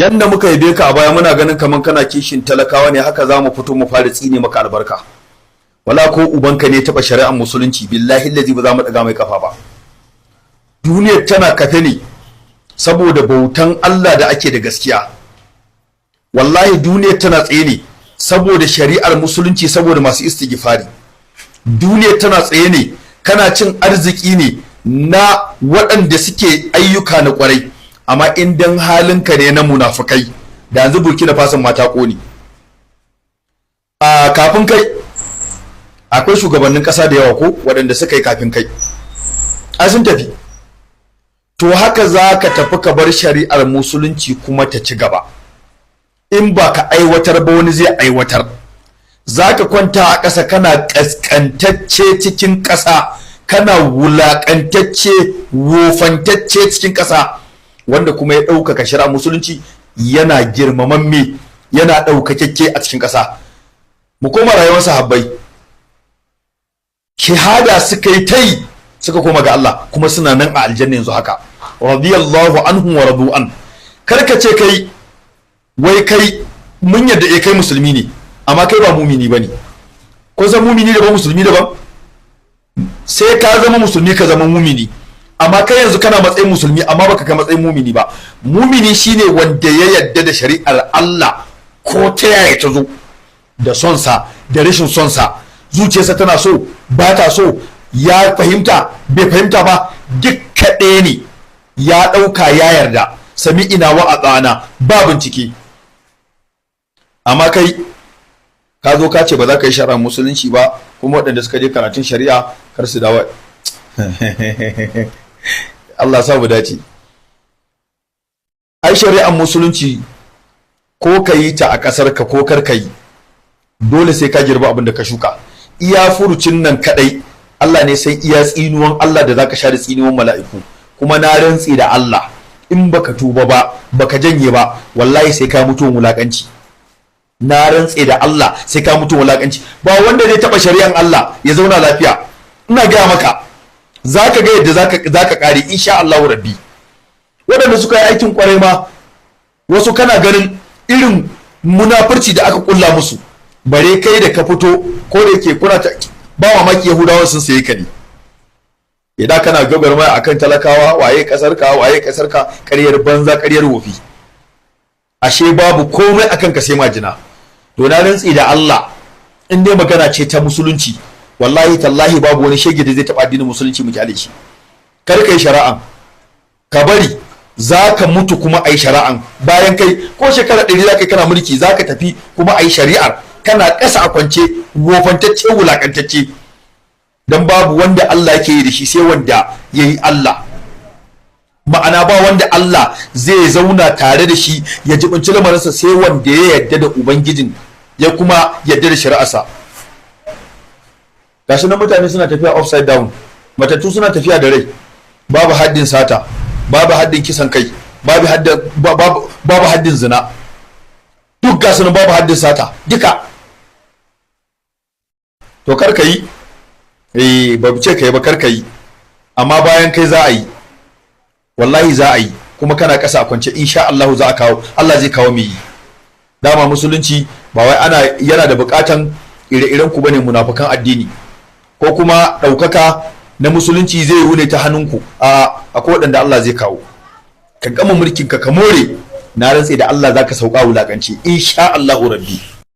yanda muka yabe ka a baya muna ganin kaman kana kishin talakawa ne, haka za mu fito mu fara tsine maka albarka. Wala ko ubanka ne taɓa shari'ar musulunci, billahi lazi ba za mu ɗaga mai kafa ba. Duniyar tana kafe ne saboda bautan Allah da ake da gaskiya. Wallahi duniyar tana tsaye ne saboda shari'ar musulunci, saboda masu istighfari. Duniyar tana tsaye ne, kana cin arziki ne na waɗanda suke ayyuka na ƙwarai. Amma in dan halinka ne na munafukai, da yanzu Burkina Faso mata ƙone. A kafin kai akwai shugabannin ƙasa da yawa ko waɗanda suka yi kafin kai, a sun tafi. To haka za ka tafi ka bar shari'ar musulunci kuma ta ci gaba. In ba ka aiwatar ba wani zai aiwatar. Za ka kwanta a ƙasa kana ƙasƙantacce cikin ƙasa, kana wulaƙantacce wofantacce cikin ƙasa, wanda kuma ya ɗaukaka shari'ar musulunci yana girmamamme, yana ɗaukakekke a cikin ƙasa. Mu koma rayuwar sahabbai, shahada suka yi ta yi suka koma ga Allah, kuma suna nan a aljanna yanzu haka. Radiyallahu anhum wa radu an. Karka ce kai wai kai mun yadda kai musulmi ne, amma kai ba mumini bane. Ko san mumini da ba musulmi daban? Sai ka zama musulmi ka zama mumini. Amma kai yanzu kana matsayin musulmi amma baka kai matsayin mumini ba. Mumini shine wanda ya yadda da shari'ar Allah ko ta yaya ta zo, da son sa da rashin son sa, zuciyarsa tana so ba ta so, ya fahimta bai fahimta ba, duk kaɗai ne, ya ɗauka ya yarda, sami ina wa a tsana ba bincike. Amma kai ka zo ka ce ba za ka yi shari'ar musulunci ba, kuma waɗanda suka je karatun shari'a kar su dawo. Allah sa mu dace. Ai shari'ar musulunci ko ka yi ta a ƙasar ka ko kar ka yi, dole sai ka girba abin da ka shuka. Iya furucin nan kadai Allah ne sai iya tsinuwan Allah da zaka sha da tsinuwan mala'iku. Kuma na rantsi da Allah, in baka tuba ba baka janye ba, wallahi sai ka mutu wulakanci. Na rantsi da Allah sai ka mutu wulakanci. Ba wanda zai taba shari'an Allah ya zauna lafiya. Ina gaya maka, zaka ga yadda zaka kare insha Allah rabbi. Waɗanda suka yi aikin kwarai ma, wasu kana ganin irin munafurci da aka kulla musu, bare kai da ka fito, ko da yake kuna ta ba mamaki Yahudawa sun saye ka ne. Idan kana gagarmaya akan talakawa, waye kasar ka ƙaryar banza ƙaryar wofi. Ashe babu komai akan ka sai majina. To na rantsi da Allah, in dai magana ce ta musulunci, wallahi tallahi babu wani shege da zai taɓa addinin musulunci mu kyale shi. Kar kai shari'an, ka bari za ka mutu kuma a yi shari'an. Bayan kai ko shekara 100 za ka yi kana mulki, za ka tafi kuma a yi shari'ar, kana ƙasa a kwance wofantacce wulaƙantacce. Don babu wanda Allah yake yi da shi sai wanda ya yi Allah. Ma'ana ba wanda Allah zai zauna tare da shi ya jibinci lamarinsa sai wanda ya yarda da Ubangijin, ya kuma yarda da shari'arsa. Gashi nan mutane suna tafiya upside down, matattu suna tafiya da rai, babu haddin sata, babu haddin kisan kai, babu haddin zina, duk gasu nan babu haddin sata duka. To kar ka yi, ba ce ka yi ba, kar ka yi, amma bayan kai za a yi, wallahi za a yi, kuma kana ƙasa a kwance insha Allah za a kawo, Allah zai kawo mai yi. Dama musulunci ba wai yana da buƙatan ire-iren ku bane munafukan addini, ko kuma ɗaukaka na musulunci zai yi ne ta hannunku. Akwai waɗanda Allah zai kawo, ka gama mulkin ka more, na rantse da Allah zaka sauka wulakanci insha Allah rabbi.